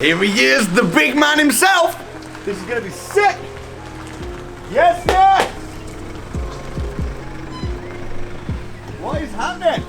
Here he is, the big man himself. This is gonna be sick. Yes, yes. What is happening?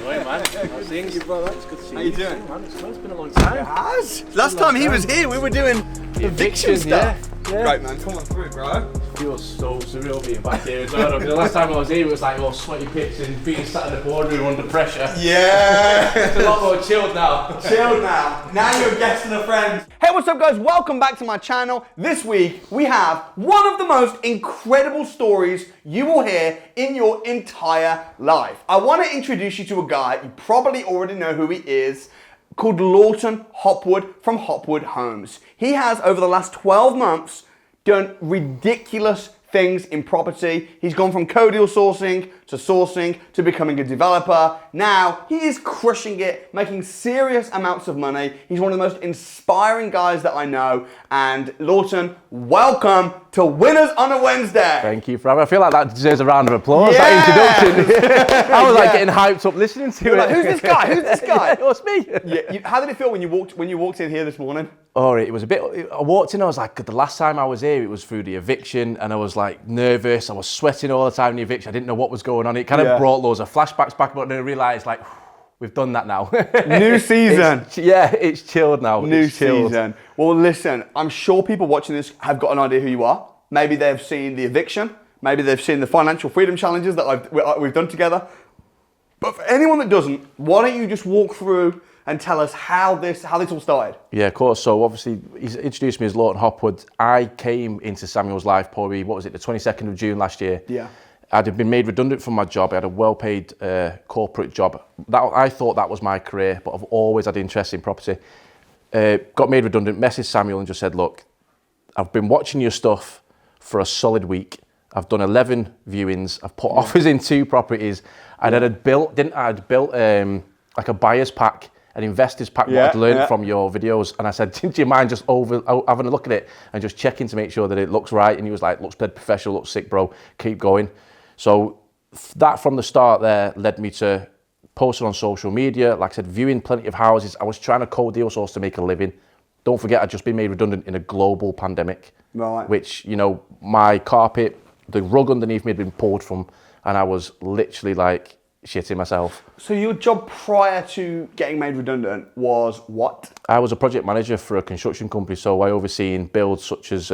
Right, man. How's things? You, brother. It's good to see How you. you doing? Man, it's been a long time. It has. Last time he was here, we were doing eviction stuff. Yeah. Right, man, come on through, bro. Feels so surreal being back here as well. The last time I was here, it was like all sweaty pits and being sat in the boardroom under pressure. Yeah. It's a lot more chilled now. Chilled now. Now you're a guest and a friend. Hey, what's up, guys? Welcome back to my channel. This week, we have one of the most incredible stories you will hear in your entire life. I want to introduce you to a guy, you probably already know who he is, called Lawton Hopwood from Hopwood Homes. He has, over the last 12 months, done ridiculous things in property. He's gone from co-deal sourcing to becoming a developer. Now he is crushing it, making serious amounts of money. He's one of the most inspiring guys that I know. And Lawton, welcome to Winners on a Wednesday. Thank you for having me. I feel like that deserves a round of applause, Yeah. that introduction. I was like getting hyped up listening to You're it. like, who's this guy? Who's this guy? Yeah, it's me. Yeah, how did it feel when you walked in here this morning? Oh, it was a bit, I walked in, I was like, the last time I was here, it was through the eviction, and I was like nervous, I was sweating all the time in the eviction, I didn't know what was going on. It kind of brought loads of flashbacks back, but then I realised, like, we've done that now. New season. It's chilled now. New season. Well, listen, I'm sure people watching this have got an idea who you are. Maybe they've seen the eviction, maybe they've seen the financial freedom challenges that we've done together. But for anyone that doesn't, why don't you just walk through and tell us how this all started? Yeah, of course. So obviously, he's introduced me as Lawton Hopwood. I came into Samuel's life probably, what was it, the 22nd of June last year. Yeah. I'd been made redundant from my job. I had a well-paid corporate job. I thought that was my career, but I've always had interest in property. Got made redundant, messaged Samuel and just said, look, I've been watching your stuff for a solid week. I've done 11 viewings. I've put offers in 2 properties. And I'd built like a buyer's pack, an investor's pack, what I'd learned from your videos. And I said, do you mind just having a look at it and just checking to make sure that it looks right? And he was like, looks dead professional, looks sick, bro, keep going. So that from the start there led me to posting on social media, like I said, viewing plenty of houses. I was trying to co-deal source to make a living. Don't forget, I'd just been made redundant in a global pandemic, which, you know, my carpet, the rug underneath me had been pulled from, and I was literally like shitting myself. So your job prior to getting made redundant was what? I was a project manager for a construction company, so I overseen builds such as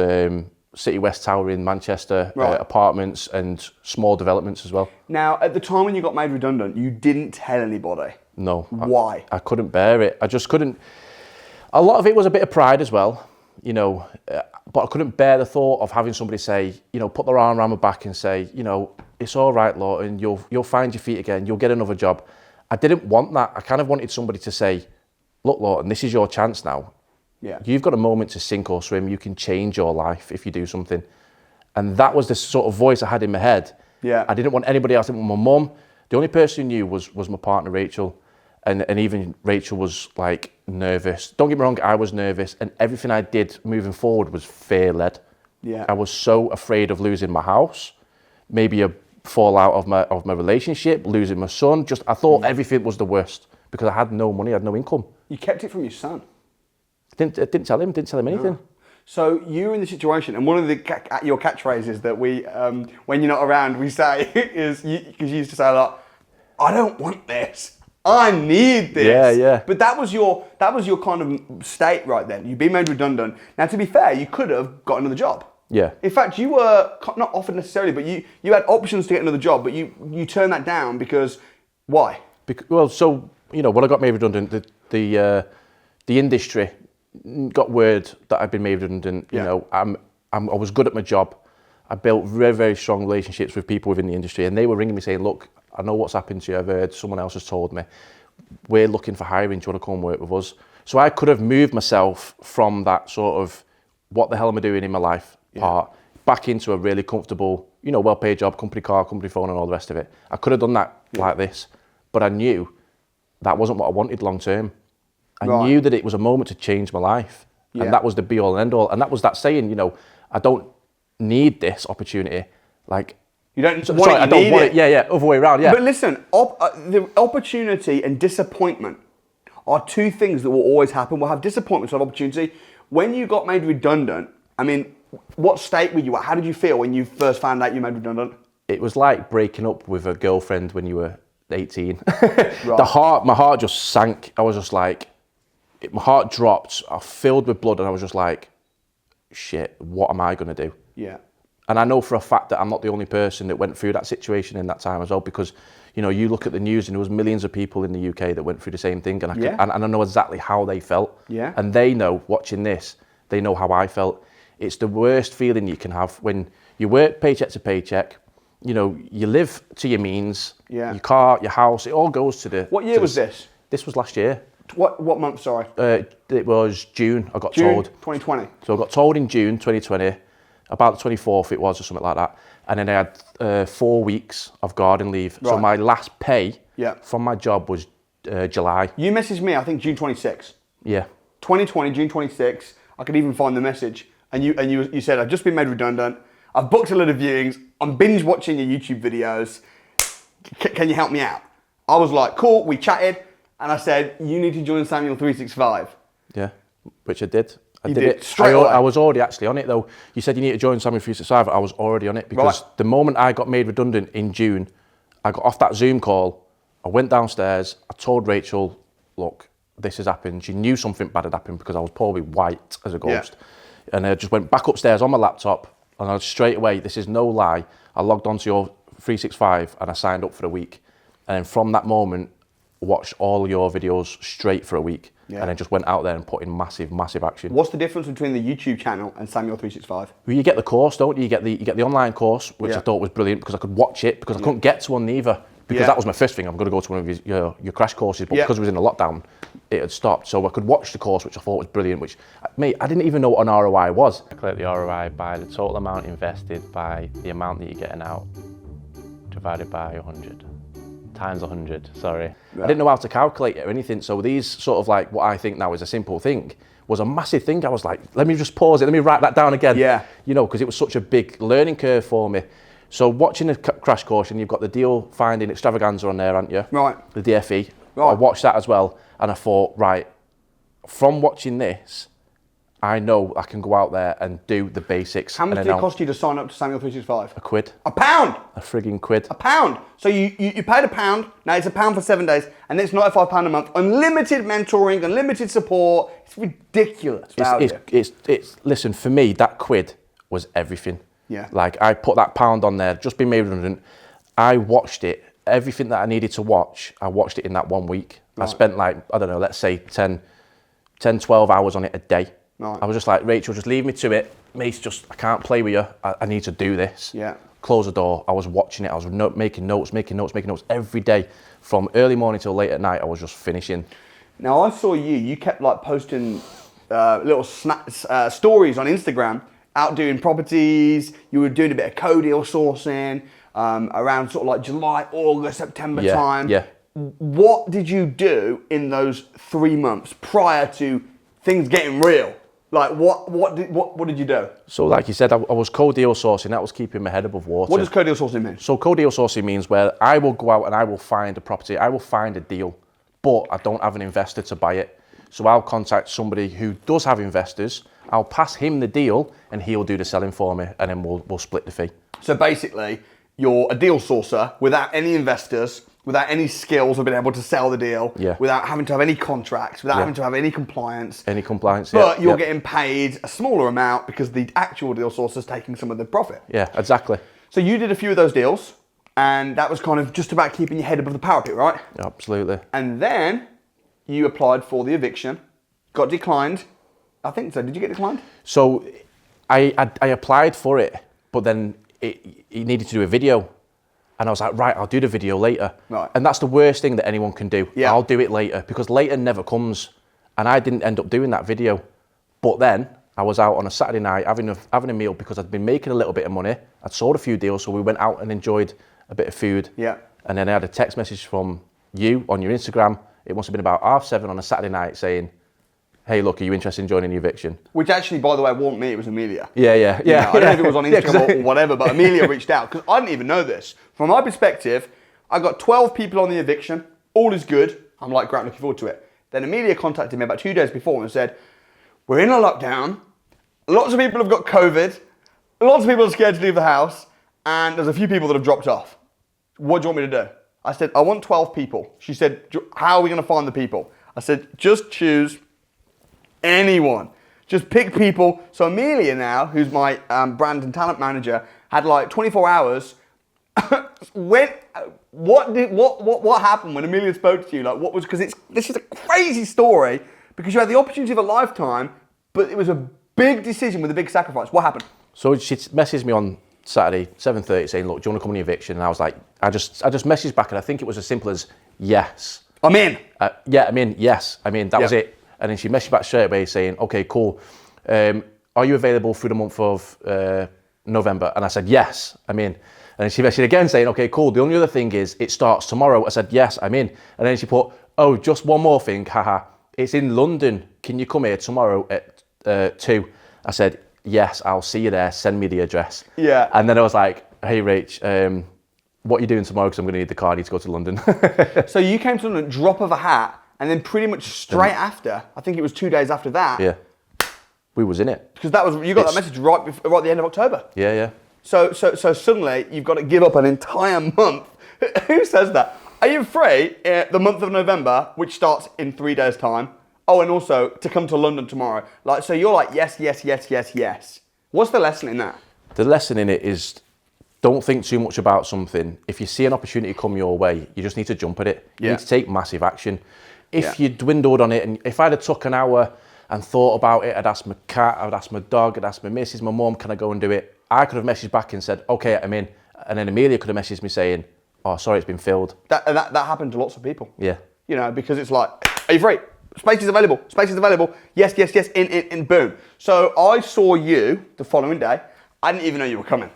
City West Tower in Manchester, apartments and small developments as well. Now, at the time when you got made redundant, you didn't tell anybody. No. Why? I couldn't bear it. I just couldn't. A lot of it was a bit of pride as well, you know, but I couldn't bear the thought of having somebody say, you know, put their arm around my back and say, you know, it's all right, Lawton, you'll find your feet again, you'll get another job. I didn't want that. I kind of wanted somebody to say, look, Lawton, this is your chance now. Yeah. You've got a moment to sink or swim. You can change your life if you do something. And that was the sort of voice I had in my head. Yeah. I didn't want anybody else. I didn't want my mum. The only person who knew was my partner, Rachel. And even Rachel was like nervous. Don't get me wrong, I was nervous. And everything I did moving forward was fear-led. Yeah. I was so afraid of losing my house, maybe a fallout of my relationship, losing my son. Just I thought everything was the worst because I had no money, I had no income. You kept it from your son? I didn't tell him anything. No. So you're in the situation, and one of your catchphrases that we, when you're not around, we say is, because you used to say a lot, I don't want this. I need this. Yeah, yeah. But that was your kind of state right then. You'd been made redundant. Now, to be fair, you could have got another job. Yeah. In fact, you were not offered necessarily, but you had options to get another job, but you turned that down because why? Well, so you know, when I got made redundant, the industry got word that I'd been made redundant. You know, I was good at my job. I built very, very strong relationships with people within the industry, and they were ringing me saying, look, I know what's happened to you. I've heard someone else has told me. We're looking for hiring. Do you want to come work with us? So I could have moved myself from that sort of what the hell am I doing in my life part back into a really comfortable, you know, well-paid job, company car, company phone and all the rest of it. I could have done that like this, but I knew that wasn't what I wanted long term. I knew that it was a moment to change my life, and that was the be-all and end-all. And that was that saying, you know, I don't need this opportunity. Like, you don't want it, I don't want it. Yeah, other way around, yeah. But listen, the opportunity and disappointment are two things that will always happen. We'll have disappointments, we'll have opportunity. When you got made redundant, I mean, what state were you at? How did you feel when you first found out you made redundant? It was like breaking up with a girlfriend when you were 18. Right. My heart just sank. I was just like, my heart dropped. I filled with blood, and I was just like, shit, what am I going to do? Yeah. And I know for a fact that I'm not the only person that went through that situation in that time as well, because, you know, you look at the news and there was millions of people in the UK that went through the same thing, and I know exactly how they felt. Yeah. And they know, watching this, they know how I felt. It's the worst feeling you can have when you work paycheck to paycheck. You know, you live to your means, your car, your house, it all goes to the... What year was this? This was last year. What month, sorry? It was June, I got June told. 2020. So I got told in June 2020, about the 24th it was or something like that. And then I had 4 weeks of garden leave. Right. So my last pay from my job was July. You messaged me, I think June 26. Yeah. 2020, June 26. I could even find the message. And you said, I've just been made redundant. I've booked a lot of viewings. I'm binge watching your YouTube videos. Can you help me out? I was like, cool. We chatted, and I said, you need to join Samuel 365. Yeah, which I did. I did it straight away. I was already actually on it though. You said you need to join Samuel 365. I was already on it because the moment I got made redundant in June, I got off that Zoom call. I went downstairs. I told Rachel, look, this has happened. She knew something bad had happened because I was probably white as a ghost. Yeah. And I just went back upstairs on my laptop. And I straight away, this is no lie, I logged onto your 365 and I signed up for a week. And then from that moment, watched all your videos straight for a week. Yeah. And then just went out there and put in massive, massive action. What's the difference between the YouTube channel and Samuel 365? Well, you get the course, don't you? You get the online course, which I thought was brilliant because I could watch it because I couldn't get to one neither. Because that was my first thing. I'm going to go to one of your crash courses, but because it was in a lockdown, it had stopped. So I could watch the course, which I thought was brilliant, which, mate, I didn't even know what an ROI was. I calculate the ROI by the total amount invested by the amount that you're getting out, divided by 100. Times 100, sorry. Right. I didn't know how to calculate it or anything. So these sort of like what I think now is a simple thing was a massive thing. I was like, let me just pause it. Let me write that down again. Yeah. You know, because it was such a big learning curve for me. So watching the crash course, and you've got the deal finding extravaganza on there, haven't you? Right. The DFE. Right. I watched that as well, and I thought, right, from watching this, I know I can go out there and do the basics. How much did it cost you to sign up to Samuel 365? £1. £1? A frigging quid. £1. So you paid £1. Now it's £1 for 7 days, and then it's £95 a month. Unlimited mentoring, unlimited support. It's ridiculous. It's listen, for me, that quid was everything. Yeah. Like I put that £1 on there, just been made redundant. I watched it. Everything that I needed to watch, I watched it in that 1 week. Right. I spent like, I don't know, let's say 10, 12 hours on it a day. Right. I was just like, Rachel, just leave me to it. Mate, I can't play with you. I need to do this. Yeah. Close the door. I was watching it. I was making notes every day. From early morning till late at night, I was just finishing. Now I saw you kept like posting little stories on Instagram, out doing properties. You were doing a bit of co-deal sourcing around sort of like July, August, September time. Yeah. What did you do in those 3 months prior to things getting real? Like what did you do? So like you said, I was co-deal sourcing. That was keeping my head above water. What does co-deal sourcing mean? So co-deal sourcing means where I will go out and I will find a property. I will find a deal, but I don't have an investor to buy it. So I'll contact somebody who does have investors. I'll pass him the deal and he'll do the selling for me, and then we'll split the fee. So basically, you're a deal sourcer without any investors, without any skills of being able to sell the deal, without having to have any contracts, without having to have any compliance. But you're getting paid a smaller amount because the actual deal sourcer is taking some of the profit. Yeah, exactly. So you did a few of those deals, and that was kind of just about keeping your head above the parapet, right? Absolutely. And then you applied for the eviction, got declined. I think so. Did you get declined? So I applied for it, but then it needed to do a video. And I was like, right, I'll do the video later. Right. And that's the worst thing that anyone can do. Yeah. I'll do it later, because later never comes. And I didn't end up doing that video. But then I was out on a Saturday night having a meal because I'd been making a little bit of money. I'd sold a few deals, so we went out and enjoyed a bit of food. Yeah. And then I had a text message from you on your Instagram. It must have been about 7:30 on a Saturday night saying, hey, look, are you interested in joining the eviction? Which actually, by the way, wasn't me, it was Amelia. Yeah. You know, I don't know if it was on Instagram or whatever, but Amelia reached out because I didn't even know this. From my perspective, I got 12 people on the eviction. All is good. I'm like, great, looking forward to it. Then Amelia contacted me about 2 days before and said, we're in a lockdown, lots of people have got COVID, lots of people are scared to leave the house, and there's a few people that have dropped off. What do you want me to do? I said, I want 12 people. She said, how are we going to find the people? I said, just choose anyone. Just pick people. So Amelia now, who's my brand and talent manager, had like 24 hours. What happened when Amelia spoke to you? Like, what was, because this is a crazy story, because you had the opportunity of a lifetime, but it was a big decision with a big sacrifice. What happened? So she messaged me on Saturday, 7:30, saying, look, do you want to come on the eviction? And I was like, I just messaged back, and I think it was as simple as, yes. I'm in. Yeah, I'm in, yes. I mean, that was it. And then she messaged back straight away saying, okay, cool. Are you available through the month of November? And I said, yes, I'm in. And then she messaged again saying, okay, cool. The only other thing is it starts tomorrow. I said, yes, I'm in. And then she put, oh, just one more thing, haha. It's in London. Can you come here tomorrow at 2? I said, yes, I'll see you there. Send me the address. Yeah. And then I was like, hey, Rach, what are you doing tomorrow? Because I'm going to need the car. I need to go to London. So you came to London, drop of a hat, and then pretty much straight after, I think it was 2 days after that. Yeah. We was in it. Because you got that message right at the end of October. Yeah, yeah. So suddenly you've got to give up an entire month. Who says that? Are you free the month of November, which starts in 3 days' time? Oh, and also to come to London tomorrow. Like, so you're like, yes, yes, yes, yes, yes. What's the lesson in that? The lesson in it is don't think too much about something. If you see an opportunity come your way, you just need to jump at it. You need to take massive action. If you dwindled on it, and if I'd have took an hour and thought about it, I'd ask my cat, I'd ask my dog, I'd ask my missus, my mum, can I go and do it? I could have messaged back and said, okay, I'm in. And then Amelia could have messaged me saying, oh, sorry, it's been filled. That happened to lots of people. Yeah. You know, because it's like, are you free? Space is available. Space is available. Yes, yes, yes, in, boom. So I saw you the following day. I didn't even know you were coming.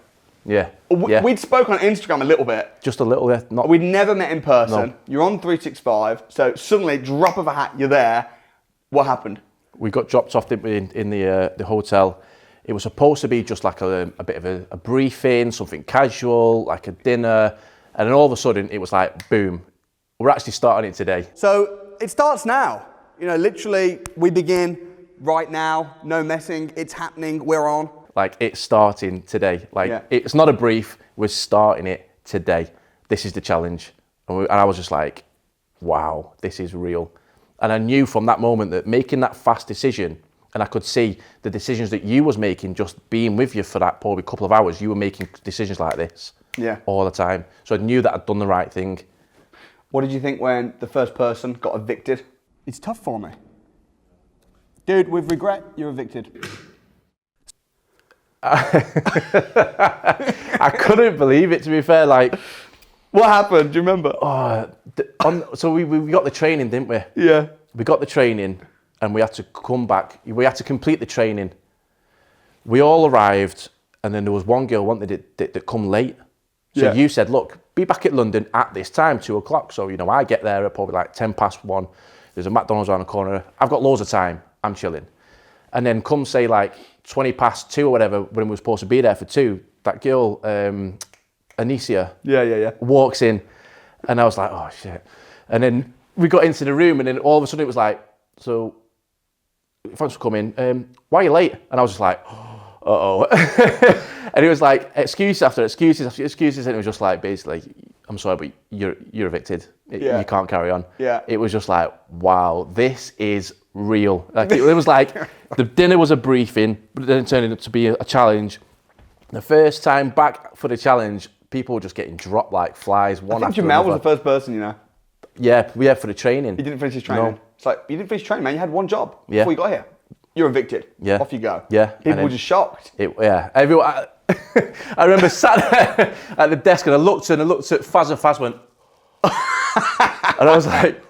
Yeah. We'd spoke on Instagram a little bit. Just a little bit. We'd never met in person. No. You're on 365. So suddenly, drop of a hat, you're there. What happened? We got dropped off in the hotel. It was supposed to be just like a bit of a briefing, something casual, like a dinner. And then all of a sudden, it was like, boom. We're actually starting it today. So it starts now. You know, literally, we begin right now. No messing. It's happening. We're on. Like, it's starting today. Like, it's not a brief. We're starting it today. This is the challenge. And I was just like, wow, this is real. And I knew from that moment that making that fast decision, and I could see the decisions that you was making, just being with you for that probably couple of hours, you were making decisions like this all the time. So I knew that I'd done the right thing. What did you think when the first person got evicted? It's tough for me. Dude, with regret, you're evicted. I couldn't believe it, to be fair. Like, what happened? Do you remember? So we got the training, didn't we? Yeah. We got the training and we had to come back. We had to complete the training. We all arrived and then there was one girl that come late. So you said, look, be back at London at this time, 2 o'clock. So, you know, I get there at probably like 1:10. There's a McDonald's around the corner. I've got loads of time. I'm chilling. And then come say like 2:20 or whatever, when we were supposed to be there for 2, that girl, Anicia, walks in and I was like, oh shit. And then we got into the room and then all of a sudden it was like, so thanks for coming. Why are you late? And I was just like, uh-oh. And it was like excuses after excuses after excuses. And it was just like, basically, I'm sorry, but you're evicted. You can't carry on. Yeah. It was just like, wow, this is real. Like it was like, the dinner was a briefing, but then it turned into be a challenge. The first time back for the challenge, people were just getting dropped like flies. I think Jamal was the first person, you know. Yeah, for the training. He didn't finish his training. No. It's like, you didn't finish training, man. You had one job before you got here. You're evicted. Yeah. Off you go. Yeah. People were just shocked. Everyone. I remember sat there at the desk and I looked at Faz and Faz went, and I was like,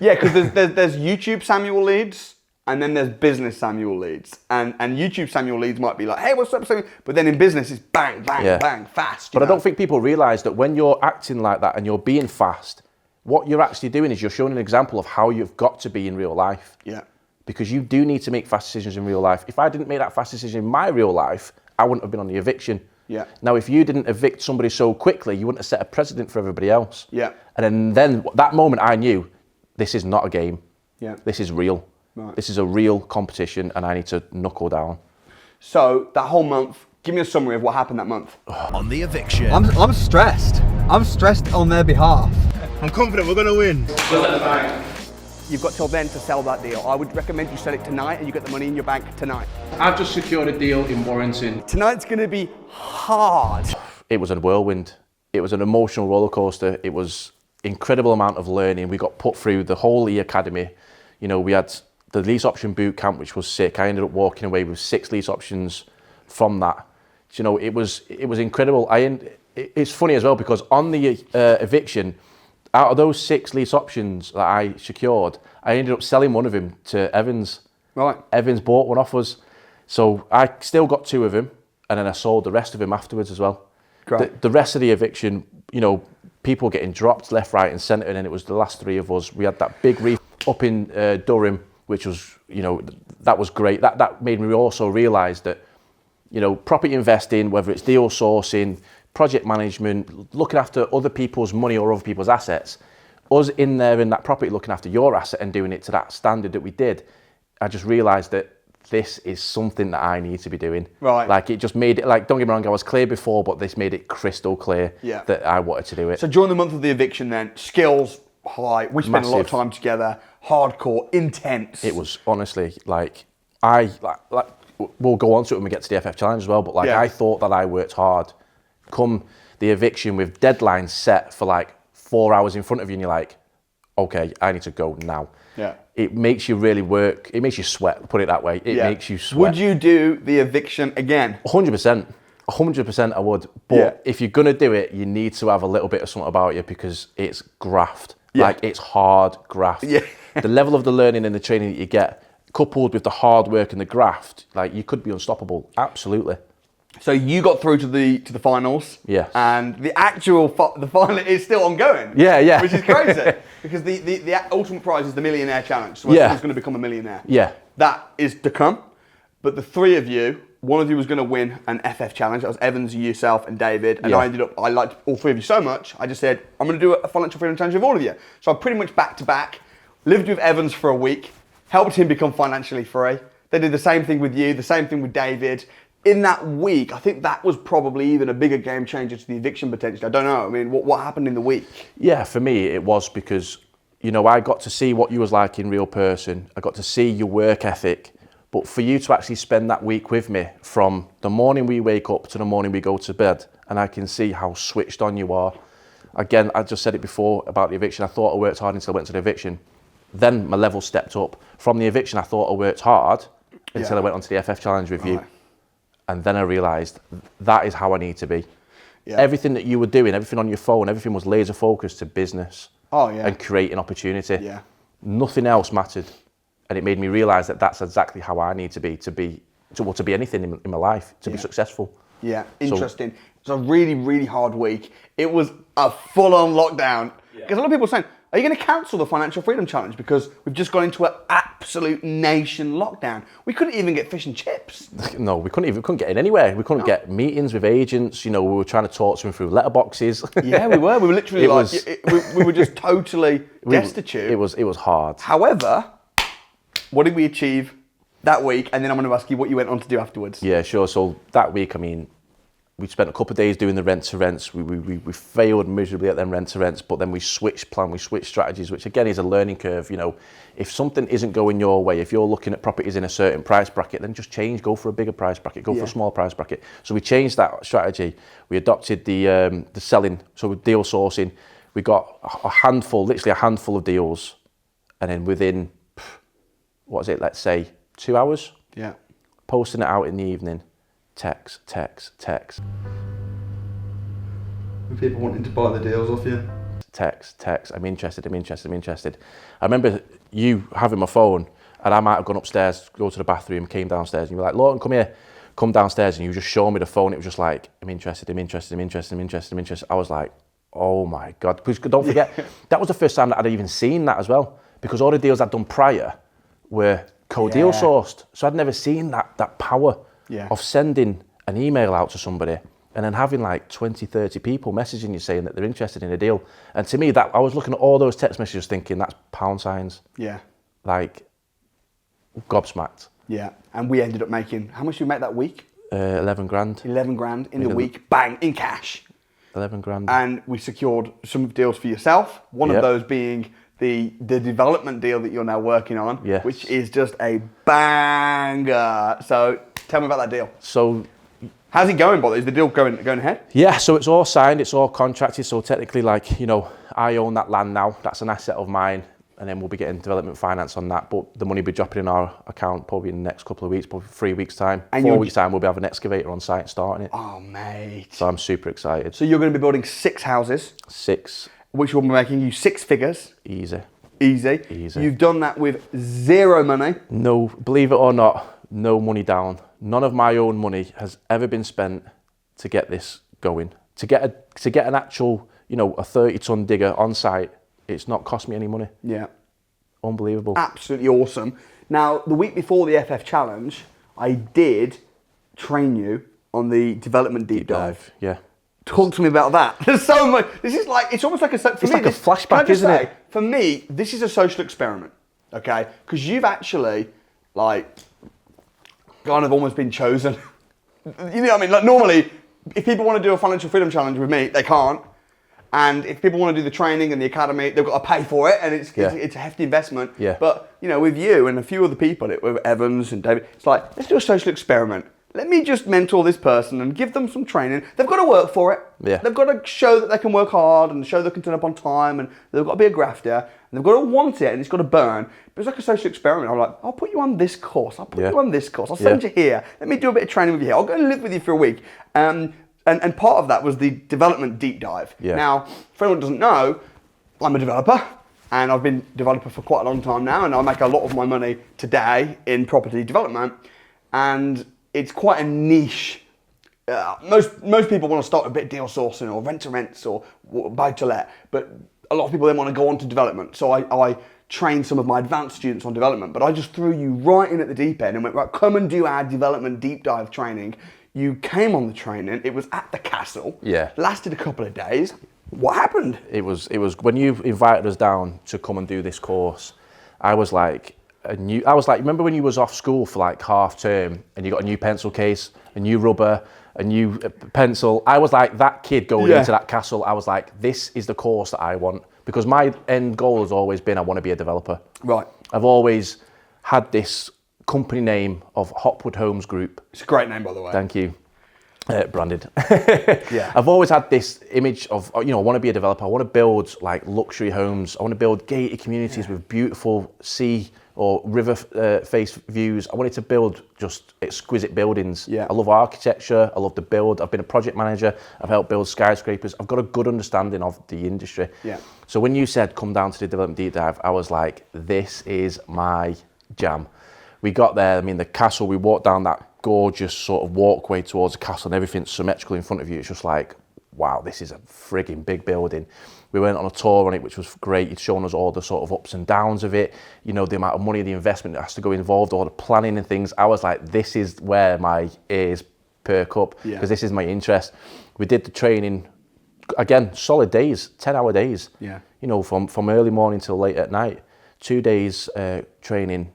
yeah, because there's YouTube Samuel Leeds and then there's business Samuel Leeds. And YouTube Samuel Leeds might be like, hey, what's up, Samuel? But then in business, it's bang, bang, bang, fast. But I don't think people realise that when you're acting like that and you're being fast, what you're actually doing is you're showing an example of how you've got to be in real life. Yeah. Because you do need to make fast decisions in real life. If I didn't make that fast decision in my real life, I wouldn't have been on the eviction. Yeah. Now, if you didn't evict somebody so quickly, you wouldn't have set a precedent for everybody else. Yeah. And then that moment I knew, this is not a game. Yeah. This is real. Right. This is a real competition and I need to knuckle down. So that whole month, give me a summary of what happened that month. On the eviction. I'm stressed. I'm stressed on their behalf. I'm confident we're going to win. You've got till then to sell that deal. I would recommend you sell it tonight and you get the money in your bank tonight. I've just secured a deal in Warrington. Tonight's going to be hard. It was a whirlwind. It was an emotional roller coaster. It was incredible amount of learning. We got put through the whole E-Academy. You know, we had the lease option boot camp, which was sick. I ended up walking away with 6 lease options from that. You know, it was incredible. It's funny as well because on the eviction, out of those 6 lease options that I secured, I ended up selling one of them to Evans. Right. Evans bought one off us. So I still got 2 of them and then I sold the rest of them afterwards as well. Great. The rest of the eviction, you know, people getting dropped left, right and centre, and then it was the last 3 of us. We had that big reef up in Durham, which was, you know, that was great. That made me also realise that, you know, property investing, whether it's deal sourcing, project management, looking after other people's money or other people's assets, us in there in that property looking after your asset and doing it to that standard that we did, I just realised that this is something that I need to be doing. Right. Like it just made it, like, don't get me wrong, I was clear before, but this made it crystal clear that I wanted to do it. So during the month of the eviction then, skills high, we spent a lot of Massive. time together, hardcore, intense. It was honestly like, we'll go on to it when we get to the FF Challenge as well, but like I thought that I worked hard. Come the eviction with deadlines set for like 4 hours in front of you and you're like, okay, I need to go now. Yeah. It makes you really work. It makes you sweat, put it that way. It makes you sweat. Would you do the eviction again? 100%. 100% I would. But if you're going to do it, you need to have a little bit of something about you because it's graft. Yeah. Like it's hard graft. Yeah. The level of the learning and the training that you get, coupled with the hard work and the graft, like you could be unstoppable. Absolutely. So you got through to the finals. Yes. And the actual the final is still ongoing. Yeah. Which is crazy because the ultimate prize is the millionaire challenge. So someone's going to become a millionaire. Yeah. That is to come. But the 3 of you, one of you was going to win an FF challenge. That was Evans, yourself, and David. And I liked all 3 of you so much. I just said I'm going to do a financial freedom challenge with all of you. So I pretty much back to back lived with Evans for a week, helped him become financially free. They did the same thing with you, the same thing with David. In that week, I think that was probably even a bigger game changer to the eviction potentially. I don't know. I mean, what happened in the week? Yeah, for me, it was because, you know, I got to see what you was like in real person. I got to see your work ethic. But for you to actually spend that week with me from the morning we wake up to the morning we go to bed, and I can see how switched on you are. Again, I just said it before about the eviction. I thought I worked hard until I went to the eviction. Then my level stepped up. From the eviction, I thought I worked hard until I went on to the FF Challenge with you. And then I realised that is how I need to be. Yeah. Everything that you were doing, everything on your phone, everything was laser focused to business and creating opportunity. Yeah. Nothing else mattered. And it made me realise that that's exactly how I need to be anything in my life, to be successful. Yeah, interesting. It's a really, really hard week. It was a full-on lockdown. Because a lot of people are saying, are you going to cancel the Financial Freedom Challenge? Because we've just gone into an absolute nation lockdown. We couldn't even get fish and chips. No, we couldn't get in anywhere. We couldn't get meetings with agents. You know, we were trying to talk to them through letterboxes. Yeah, we were. We were literally we were just totally destitute. It was hard. However, what did we achieve that week? And then I'm going to ask you what you went on to do afterwards. Yeah, sure. So that week, I mean, we spent a couple of days doing the rent-to-rents. We failed miserably at them rent-to-rents, but then we switched plan, we switched strategies, which again is a learning curve. You know, if something isn't going your way, if you're looking at properties in a certain price bracket, then just change, go for a bigger price bracket, go for a small price bracket. So we changed that strategy. We adopted the selling, so with deal sourcing, we got literally a handful of deals, and then within, let's say 2 hours, posting it out in the evening. Text. With people wanting to buy the deals off you? Text. I'm interested. I remember you having my phone and I might have gone upstairs, go to the bathroom, came downstairs and you were like, Lawton, come here. Come downstairs and you just show me the phone. It was just like, I'm interested. I was like, oh my God. Because don't forget, that was the first time that I'd even seen that as well. Because all the deals I'd done prior were co-deal sourced. So I'd never seen that power of sending an email out to somebody and then having like 20, 30 people messaging you saying that they're interested in a deal. And to me, that I was looking at all those text messages thinking that's pound signs. Yeah. like gobsmacked. Yeah. And we ended up making, how much did we make that week? 11 grand. 11 grand in the week, bang, in cash. 11 grand. And we secured some deals for yourself. One of those being the development deal that you're now working on, which is just a banger. So tell me about that deal. So, how's it going, Bob? Is the deal going ahead? yeah, so it's all signed, it's all contracted. So technically, like, you know, I own that land now. That's an asset of mine. And then we'll be getting development finance on that. But the money will be dropping in our account probably in the next couple of weeks, probably 3 weeks' time. And 4 weeks' time, we'll be having an excavator on site and starting it. Oh, mate. So I'm super excited. So you're going to be building 6 houses. 6. Which will be making you 6 figures. Easy. Easy. You've done that with 0 money. No, believe it or not, no money down. None of my own money has ever been spent to get this going. To get an actual, you know, a 30-ton digger on site, it's not cost me any money. Yeah. Unbelievable. Absolutely awesome. Now, the week before the FF Challenge, I did train you on the development deep dive. Yeah. Talk to me about that. There's so much. This is like, it's almost like a flashback, isn't it? For me, this is a social experiment, okay? Because you've actually, like, kind of almost been chosen. You know what I mean? Like, normally, if people want to do a financial freedom challenge with me, they can't. And if people want to do the training and the academy, they've got to pay for it, and it's a hefty investment. Yeah. But, you know, with you and a few other people, with Evans and David, it's like, let's do a social experiment. Let me just mentor this person and give them some training. They've got to work for it. Yeah. They've got to show that they can work hard and show they can turn up on time, and they've got to be a grafter, and they've got to want it, and it's got to burn. But it's like a social experiment. I'm like, I'll put you on this course. I'll put you on this course. I'll send you here. Let me do a bit of training with you here. I'll go and live with you for a week. And part of that was the development deep dive. Yeah. Now, for anyone who doesn't know, I'm a developer, and I've been a developer for quite a long time now, and I make a lot of my money today in property development, and it's quite a niche. Most people want to start a bit of deal sourcing or rent to rents or buy to let, but a lot of people then want to go on to development. So I train some of my advanced students on development, but I just threw you right in at the deep end and went, right, come and do our development deep dive training. You came on the training. It was at the castle. Yeah. Lasted a couple of days. What happened? It was when you invited us down to come and do this course, I was like, remember when you was off school for like half term and you got a new pencil case, a new rubber, a new pencil? I was like that kid going into that castle. I was like, this is the course that I want, because my end goal has always been, I want to be a developer. Right. I've always had this company name of Hopwood Homes Group. It's a great name, by the way. Thank you. Branded. Yeah. I've always had this image of, you know, I want to be a developer. I want to build like luxury homes. I want to build gated communities with beautiful sea or river face views. I wanted to build just exquisite buildings. Yeah. I love architecture. I love to build. I've been a project manager. I've helped build skyscrapers. I've got a good understanding of the industry. Yeah. So when you said come down to the development deep dive, I was like, this is my jam. We got there, I mean, the castle, we walked down that gorgeous sort of walkway towards the castle and everything's symmetrical in front of you. It's just like, wow, this is a frigging big building. We went on a tour on it, which was great. You'd shown us all the sort of ups and downs of it, you know, the amount of money, the investment that has to go involved, all the planning and things. I was like, this is where my ears perk up, because this is my interest. We did the training, again, solid days, 10-hour days. Yeah. You know, from early morning till late at night. 2 days training,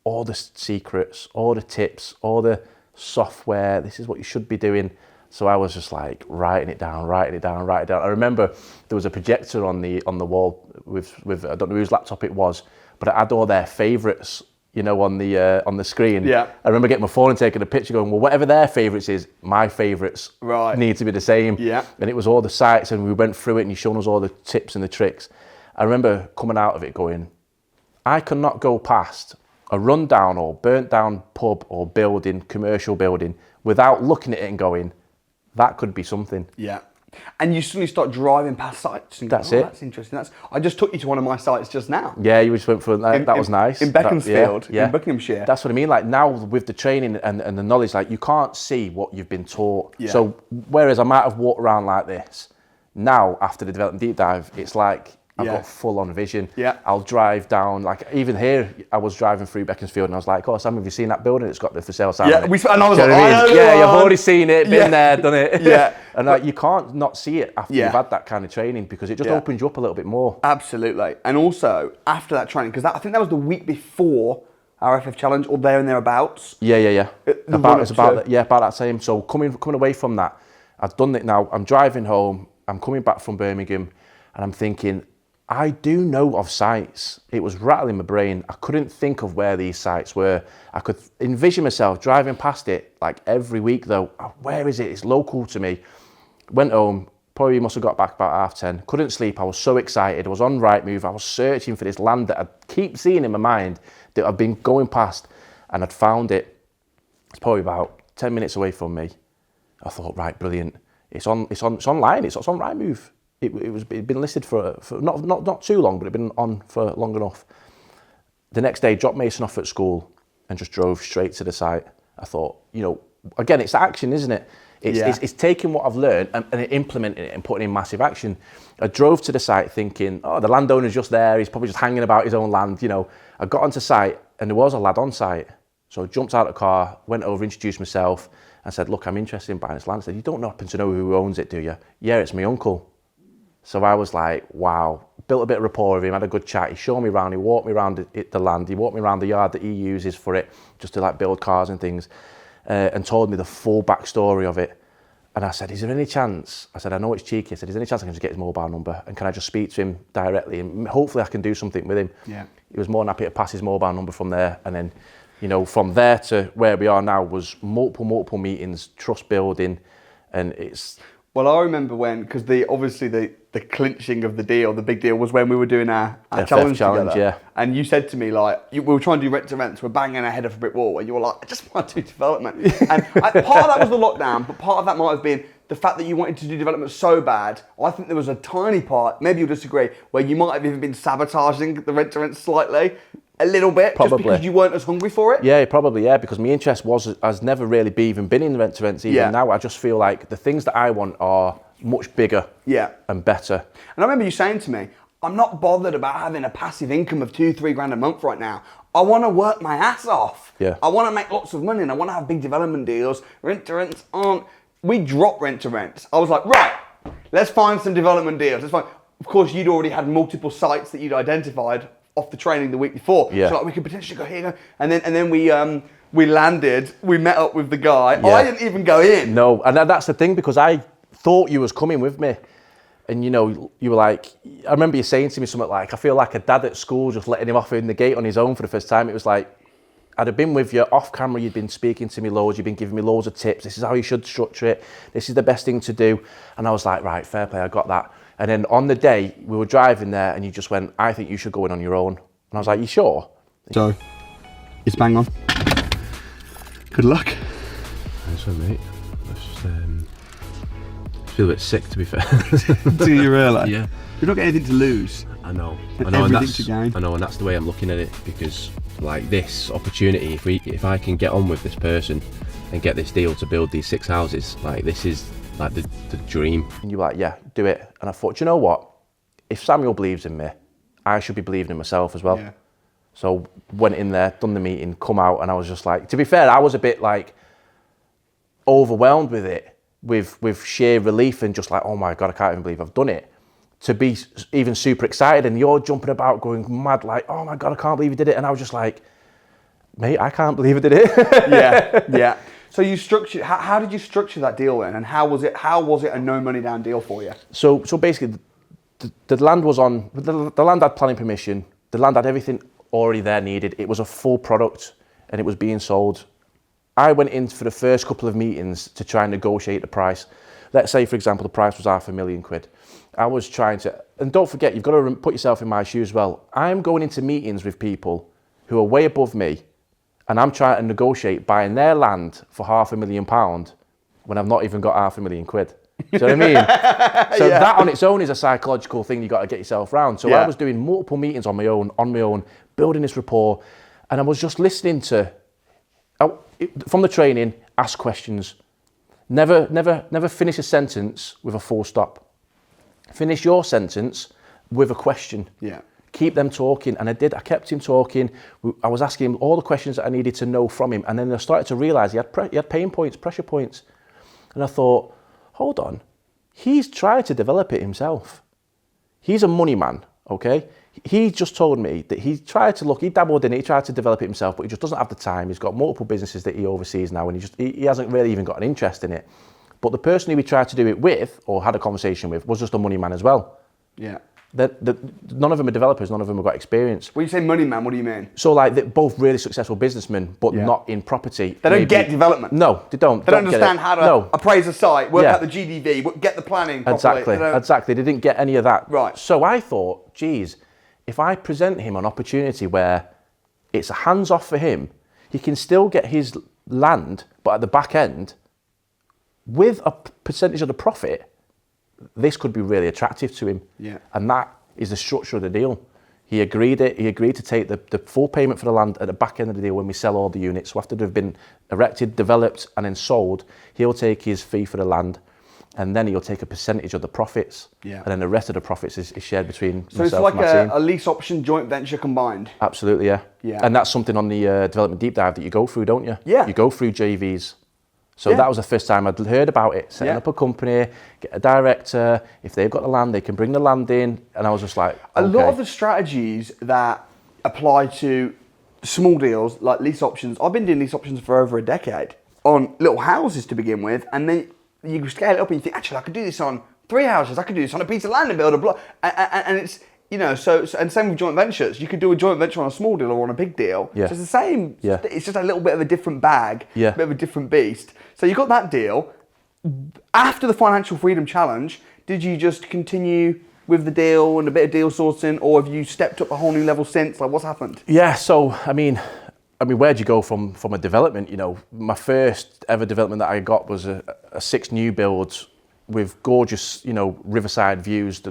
all the secrets, all the tips, all the software. This is what you should be doing. So I was just like writing it down. I remember there was a projector on the wall with I don't know whose laptop it was, but it had all their favourites, you know, on the screen. Yeah. I remember getting my phone and taking a picture, going, well, whatever their favourites is, my favourites need to be the same. Yeah. And it was all the sites, and we went through it, and you showed us all the tips and the tricks. I remember coming out of it going, I cannot go past a rundown or burnt down pub or building, commercial building, without looking at it and going, that could be something. Yeah. And you suddenly start driving past sites and That's go, it. That's interesting. I just took you to one of my sites just now. Yeah, you just went for that. That was nice. In Beaconsfield, in Buckinghamshire. That's what I mean. Like now with the training and the knowledge, like you can't see what you've been taught. Yeah. So whereas I might have walked around like this, now after the development deep dive, it's like I've got full on vision. Yeah. I'll drive down, like even here, I was driving through Beaconsfield and I was like, oh, Sam, have you seen that building? It's got the for sale sign on it. And I was Do you like, know what I mean? Yeah, you've already seen seen it, been there, done it. Yeah. And like, you can't not see it after Yeah. you've had that kind of training because it just opens you up a little bit more. Absolutely. And also, after that training, because I think that was the week before our FF Challenge, or there and thereabouts. Yeah. About that same. So coming away from that, I've done it now. I'm driving home. I'm coming back from Birmingham, and I'm thinking, I do know of sites. It was rattling my brain. I couldn't think of where these sites were. I could envision myself driving past it like every week though. Oh, where is it? It's local to me. Went home. Probably must have got back about 10:30. Couldn't sleep. I was so excited. I was on Rightmove. I was searching for this land that I keep seeing in my mind that I've been going past, and I'd found it. It's probably about 10 minutes away from me. I thought, right, brilliant. It's online. It's on Rightmove. It'd been listed for not too long, but it'd been on for long enough. The next day, dropped Mason off at school and just drove straight to the site. I thought, again, it's action, isn't it? It's taking what I've learned and implementing it and putting in massive action. I drove to the site thinking, oh, the landowner's just there. He's probably just hanging about his own land. I got onto site and there was a lad on site. So I jumped out of the car, went over, introduced myself and said, look, I'm interested in buying this land. I said, you don't happen to know who owns it, do you? Yeah, it's my uncle. So I was like, wow, built a bit of rapport with him, had a good chat. He showed me around, he walked me around the land, he walked me around the yard that he uses for it, just to like build cars and things, and told me the full backstory of it. And I said, is there any chance? I said, I know it's cheeky. I said, is there any chance I can just get his mobile number? And can I just speak to him directly? And hopefully I can do something with him. Yeah. He was more than happy to pass his mobile number from there. And then, from there to where we are now was multiple meetings, trust building. And it's... Well, I remember when, because the clinching of the deal, the big deal was when we were doing our challenge together. Yeah. And you said to me, we were trying to do rent to rents, we're banging our head off a brick wall, and you were like, I just want to do development. And part of that was the lockdown, but part of that might have been the fact that you wanted to do development so bad. I think there was a tiny part, maybe you'll disagree, where you might have even been sabotaging the rent to rent slightly. A little bit, probably. Just because you weren't as hungry for it? Yeah, probably, yeah, because my interest has never really been in rent to rents even now. I just feel like the things that I want are much bigger and better. And I remember you saying to me, I'm not bothered about having a passive income of $2-3 grand a month right now. I want to work my ass off. Yeah. I want to make lots of money and I want to have big development deals. Rent to rents aren't... We dropped rent to rents. I was like, right, let's find some development deals. Let's find... Of course, you'd already had multiple sites that you'd identified off the training the week before. Yeah. So like we could potentially go here. And then we landed, we met up with the guy. Yeah. I didn't even go in. No, and that's the thing, because I thought you was coming with me. And you were like, I remember you saying to me something like, I feel like a dad at school just letting him off in the gate on his own for the first time. It was like, I'd have been with you off camera, you'd been speaking to me loads, you'd been giving me loads of tips. This is how you should structure it. This is the best thing to do. And I was like, right, fair play, I got that. And then on the day, we were driving there and you just went, I think you should go in on your own. And I was like, you sure? So, it's bang on. Good luck. Thanks for mate. Let's just feel a bit sick, to be fair. Do you realise? Yeah. You've not got anything to lose. I know. And and everything to gain. I know, and that's the way I'm looking at it, because like this opportunity, if I can get on with this person and get this deal to build these 6 houses, like this is like the dream. And you were like, yeah, do it. And I thought, do you know what? If Samuel believes in me, I should be believing in myself as well. Yeah. So went in there, done the meeting, come out, and I was just like, to be fair, I was a bit like overwhelmed with it, with sheer relief and just like, oh my God, I can't even believe I've done it. To be even super excited, and you're jumping about going mad like, oh my God, I can't believe you did it. And I was just like, mate, I can't believe I did it. Yeah. So you structured, how did you structure that deal then? And how was it a no money down deal for you? So basically, the land was on, the land had planning permission, the land had everything already there needed. It was a full product and it was being sold. I went in for the first couple of meetings to try and negotiate the price. Let's say, for example, the price was £500,000. I was trying to, and don't forget, you've got to put yourself in my shoes as well. I'm going into meetings with people who are way above me, and I'm trying to negotiate buying their land for £500,000 when I've not even got £500,000. Do you know what I mean? So that on its own is a psychological thing you got to get yourself around. So I was doing multiple meetings on my own, building this rapport, and I was just listening to, from the training, ask questions. Never finish a sentence with a full stop. Finish your sentence with a question. Yeah. Keep them talking. And I did. I kept him talking. I was asking him all the questions that I needed to know from him. And then I started to realise he had pain points, pressure points. And I thought, hold on. He's tried to develop it himself. He's a money man, okay? He just told me that he dabbled in it, he tried to develop it himself, but he just doesn't have the time. He's got multiple businesses that he oversees now, and he hasn't really even got an interest in it. But the person who he tried to do it with, or had a conversation with, was just a money man as well. Yeah. None of them are developers, none of them have got experience. When you say money man, what do you mean? So like, they're both really successful businessmen, but Yeah. not in property. They don't get development. No, they don't. They don't understand how to appraise a site, work out the GDV, get the planning properly. Exactly. They didn't get any of that. Right. So I thought, geez, if I present him an opportunity where it's a hands-off for him, he can still get his land, but at the back end, with a percentage of the profit, this could be really attractive to him. Yeah. And that is the structure of the deal. He agreed it. He agreed to take the full payment for the land at the back end of the deal when we sell all the units. So after they've been erected, developed, and then sold, he'll take his fee for the land, and then he'll take a percentage of the profits. Yeah. And then the rest of the profits is shared between So myself it's and like my team. a lease option joint venture combined. Absolutely, yeah. Yeah. And that's something on the development deep dive that you go through, don't you? Yeah. You go through JVs. So Yeah. that was the first time I'd heard about it. Setting Yeah. up a company, get a director. If they've got the land, they can bring the land in. And I was just like, A lot okay. of the strategies that apply to small deals like lease options, I've been doing lease options for over a decade on little houses to begin with, and then you scale it up and you think, actually, I could do this on 3 houses, I could do this on a piece of land and build a block. And it's, you know, so and same with joint ventures. You could do a joint venture on a small deal or on a big deal. Yeah. So it's the same. Yeah. It's just a little bit of a different bag, Yeah. a bit of a different beast. So you got that deal. After the Financial Freedom Challenge, did you just continue with the deal and a bit of deal sourcing, or have you stepped up a whole new level since? Like, what's happened? Yeah, so I mean, where'd you go from a development? You know, my first ever development that I got was a 6 new builds with gorgeous, you know, riverside views.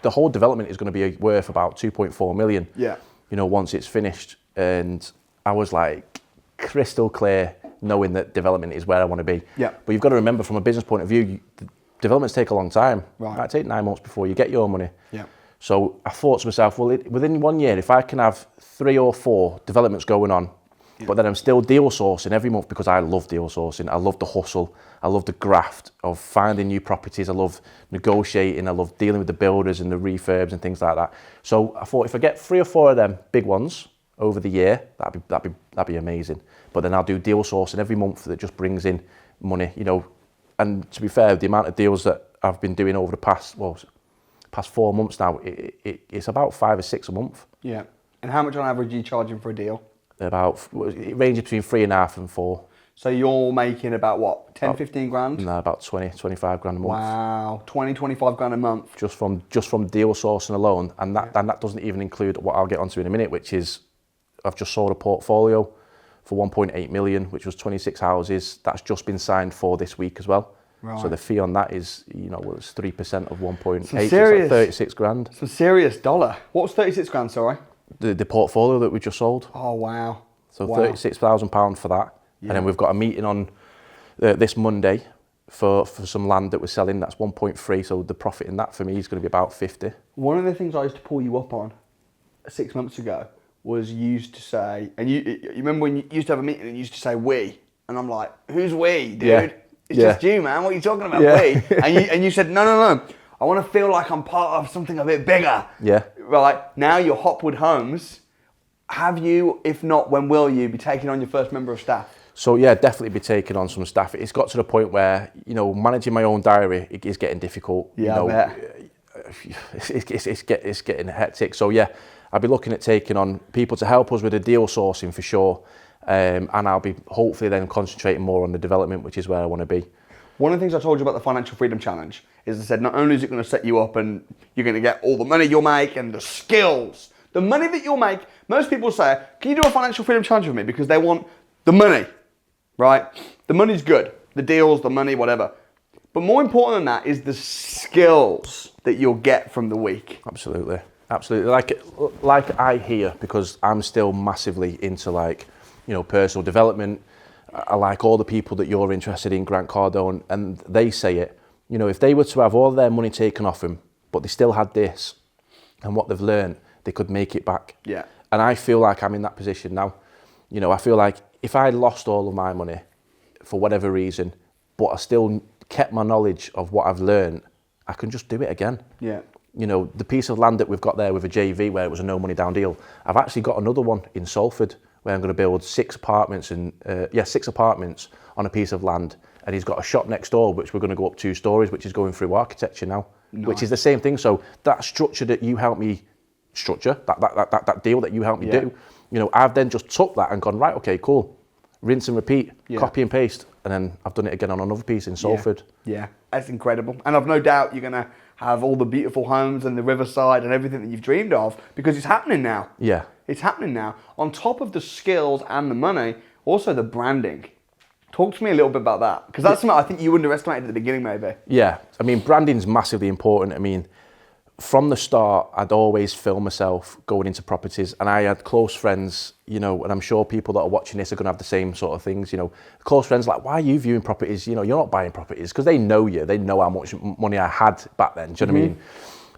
The whole development is going to be worth about 2.4 million. Yeah. You know, once it's finished, and I was like crystal clear, knowing that development is where I want to be. Yeah. But you've got to remember, from a business point of view, developments take a long time. Right. It might take 9 months before you get your money. Yeah. So I thought to myself, well, within 1 year, if I can have 3 or 4 developments going on, but then I'm still deal sourcing every month, because I love deal sourcing. I love the hustle. I love the graft of finding new properties. I love negotiating. I love dealing with the builders and the refurbs and things like that. So I thought, if I get 3 or 4 of them big ones over the year, that'd be amazing. But then I'll do deal sourcing every month that just brings in money, you know. And to be fair, the amount of deals that I've been doing over the past 4 months now, it's about 5 or 6 a month. Yeah. And how much on average are you charging for a deal? It ranges between 3.5 and 4. So you're making about what, 10, 15 grand? No, about 20, 25 grand a month. Wow, 20, 25 grand a month. Just from deal sourcing alone, and that doesn't even include what I'll get onto in a minute, which is I've just sold a portfolio for 1.8 million, which was 26 houses. That's just been signed for this week as well. Right. So the fee on that is, you know, it's 3% of 1.8, so it's serious- like 36 grand. Some serious dollar. What was 36 grand, sorry? The portfolio that we just sold. Oh, wow. So Wow. £36,000 for that. Yeah. And then we've got a meeting on this Monday for some land that we're selling. That's 1.3. So the profit in that for me is going to be about 50. One of the things I used to pull you up on 6 months ago was you used to say, and you remember when you used to have a meeting and you used to say we, and I'm like, who's we, dude? Yeah. It's Yeah. just you, man. What are you talking about, Yeah. we? And you said, no. I want to feel like I'm part of something a bit bigger. Yeah. Right, now you're Hopwood Homes. Have you, if not, when will you be taking on your first member of staff? So yeah, definitely be taking on some staff. It's got to the point where, you know, managing my own diary is getting difficult. Yeah, you know, I bet. It's getting hectic. So yeah, I'll be looking at taking on people to help us with the deal sourcing for sure. And I'll be hopefully then concentrating more on the development, which is where I want to be. One of the things I told you about the Financial Freedom Challenge is I said, not only is it going to set you up and you're going to get all the money you'll make and the skills, the money that you'll make. Most people say, can you do a Financial Freedom Challenge with me? Because they want the money, right? The money's good. The deals, the money, whatever. But more important than that is the skills that you'll get from the week. Absolutely. Like I hear, because I'm still massively into, like, you know, personal development. I like all the people that you're interested in, Grant Cardone, and they say it. You know, if they were to have all their money taken off them, but they still had this, and what they've learned, they could make it back. Yeah. And I feel like I'm in that position now. You know, I feel like if I lost all of my money for whatever reason, but I still kept my knowledge of what I've learned, I can just do it again. Yeah. You know, the piece of land that we've got there with a JV where it was a no money down deal, I've actually got another one in Salford where I'm going to build 6 apartments on a piece of land. And he's got a shop next door, which we're going to go up 2 stories, which is going through architecture now, which is the same thing. So that structure that you helped me structure, that deal that you helped me do, you know, I've then just took that and gone, right, okay, cool. Rinse and repeat, copy and paste. And then I've done it again on another piece in Salford. Yeah, that's incredible. And I've no doubt you're going to have all the beautiful homes and the riverside and everything that you've dreamed of, because it's happening now. Yeah. It's happening now. On top of the skills and the money, also the branding. Talk to me a little bit about that, because that's something I think you underestimated at the beginning, maybe. Yeah, I mean, branding's massively important. I mean, from the start, I'd always film myself going into properties, and I had close friends, you know, and I'm sure people that are watching this are going to have the same sort of things, you know, close friends like, why are you viewing properties? You know, you're not buying properties, because they know you, they know how much money I had back then, do you know what I mean?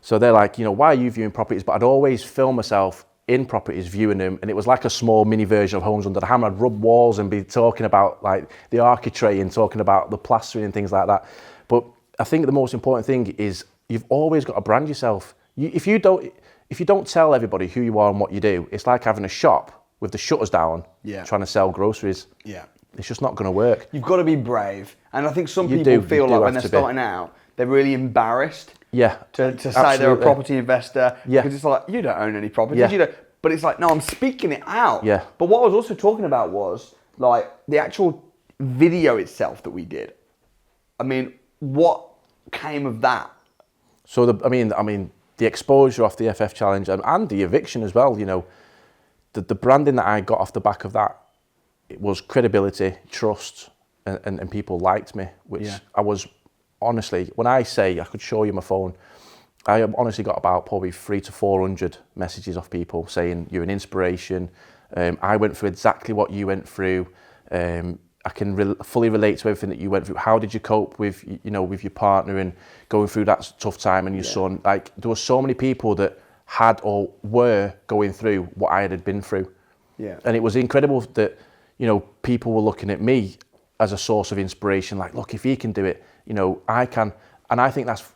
So they're like, you know, why are you viewing properties? But I'd always film myself in properties, viewing them, and it was like a small mini version of Homes Under the Hammer. I'd rub walls and be talking about like the architrave and talking about the plastering and things like that. But I think the most important thing is you've always got to brand yourself. If you don't tell everybody who you are and what you do, it's like having a shop with the shutters down, trying to sell groceries. Yeah, it's just not going to work. You've got to be brave, and I think some people feel like when they're starting out, they're really embarrassed. Yeah, to say they're a property investor. Yeah, because it's like, you don't own any properties. Yeah. You don't. But it's like, no, I'm speaking it out. Yeah. But what I was also talking about was like the actual video itself that we did. I mean, what came of that? So I mean, the exposure off the FF Challenge and the eviction as well. You know, the branding that I got off the back of that, it was credibility, trust, and people liked me, which I was. Honestly, when I say I could show you my phone, I honestly got about probably 300 to 400 messages off people saying you're an inspiration. I went through exactly what you went through. I can fully relate to everything that you went through. How did you cope with, you know, with your partner and going through that tough time and your son? Like, there were so many people that had or were going through what I had been through. Yeah. And it was incredible that, you know, people were looking at me as a source of inspiration. Like, look, if he can do it, you know, I can. And I think that's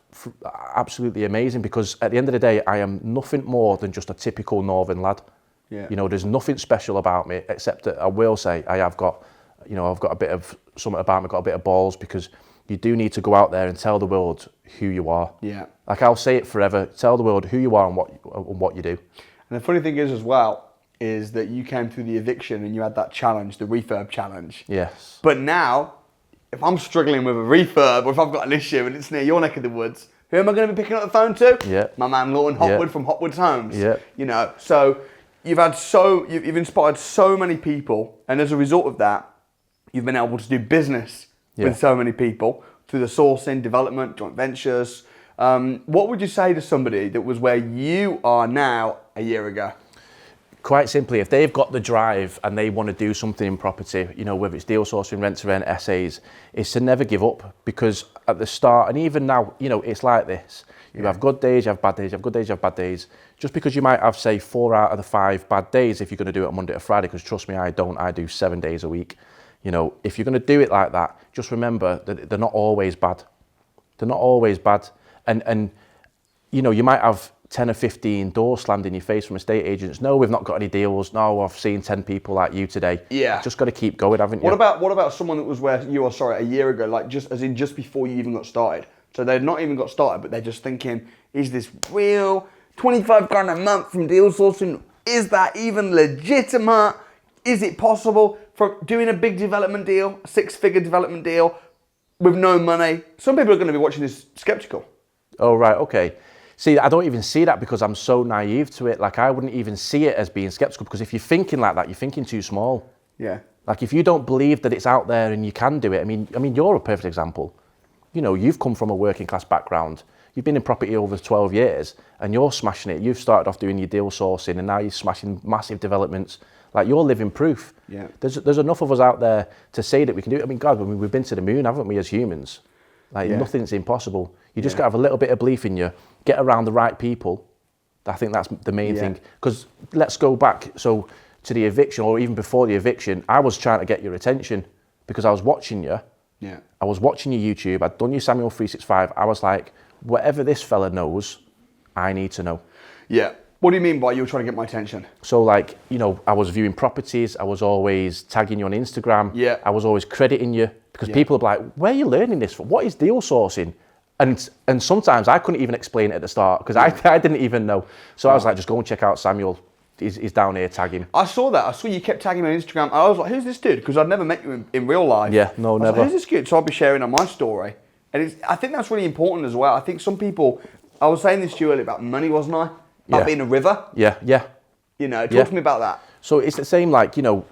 absolutely amazing, because at the end of the day, I am nothing more than just a typical northern lad. Yeah. You know, there's nothing special about me, except that I will say I have got, you know, I've got a bit of something about me, got a bit of balls, because you do need to go out there and tell the world who you are. Yeah. Like, I'll say it forever, tell the world who you are and what you do. And the funny thing is as well, is that you came through the eviction and you had that challenge, the refurb challenge. Yes. But now, if I'm struggling with a refurb, or if I've got an issue and it's near your neck of the woods, who am I going to be picking up the phone to? Yeah. My man Lawton Hopwood from Hopwood Homes. Yeah. You know, so you've inspired so many people, and as a result of that, you've been able to do business with so many people through the sourcing, development, joint ventures. What would you say to somebody that was where you are now a year ago? Quite simply, if they've got the drive and they want to do something in property, you know, whether it's deal sourcing, rent to rent, essays, is to never give up, because at the start, and even now, you know, it's like this. You have good days, you have bad days, you have good days, you have bad days. Just because you might have, say, 4 out of the 5 bad days if you're going to do it on Monday to Friday, because trust me, I do 7 days a week. You know, if you're going to do it like that, just remember that they're not always bad. They're not always bad. And you know, you might have 10 or 15 doors slammed in your face from estate agents. No, we've not got any deals. No, I've seen 10 people like you today. Yeah. Just got to keep going, haven't you? What about someone that was where you were, a year ago, like just before you even got started? So they've not even got started, but they're just thinking, is this real? 25 grand a month from deal sourcing, is that even legitimate? Is it possible for doing a big development deal, a 6-figure development deal with no money? Some people are going to be watching this skeptical. Oh, right, okay. See, I don't even see that because I'm so naive to it. Like, I wouldn't even see it as being skeptical, because if you're thinking like that, you're thinking too small. Yeah. Like, if you don't believe that it's out there and you can do it, I mean, you're a perfect example. You know, you've come from a working class background. You've been in property over 12 years and you're smashing it. You've started off doing your deal sourcing and now you're smashing massive developments. Like, you're living proof. Yeah. There's enough of us out there to say that we can do it. I mean, God, we've been to the moon, haven't we, as humans? Like, nothing's impossible. You just got to have a little bit of belief in you, get around the right people, I think that's the main thing. Because let's go back to the eviction, or even before the eviction, I was trying to get your attention because I was watching you. Yeah. I was watching your YouTube. I'd done your Samuel 365. I was like, whatever this fella knows, I need to know. Yeah. What do you mean by you were trying to get my attention? So like, you know, I was viewing properties. I was always tagging you on Instagram. Yeah. I was always crediting you because people are like, where are you learning this from? What is deal sourcing? And sometimes I couldn't even explain it at the start because I didn't even know. So I was like, just go and check out Samuel. He's down here, tag him. I saw that. I saw you kept tagging me on Instagram. I was like, who's this dude? Because I'd never met you in real life. Yeah, no, never. Like, who's this kid? So I'll be sharing on my story. And I think that's really important as well. I think some people, I was saying this to you earlier about money, wasn't I? About being a river. Yeah. You know, talk to me about that. So it's the same, like, you know,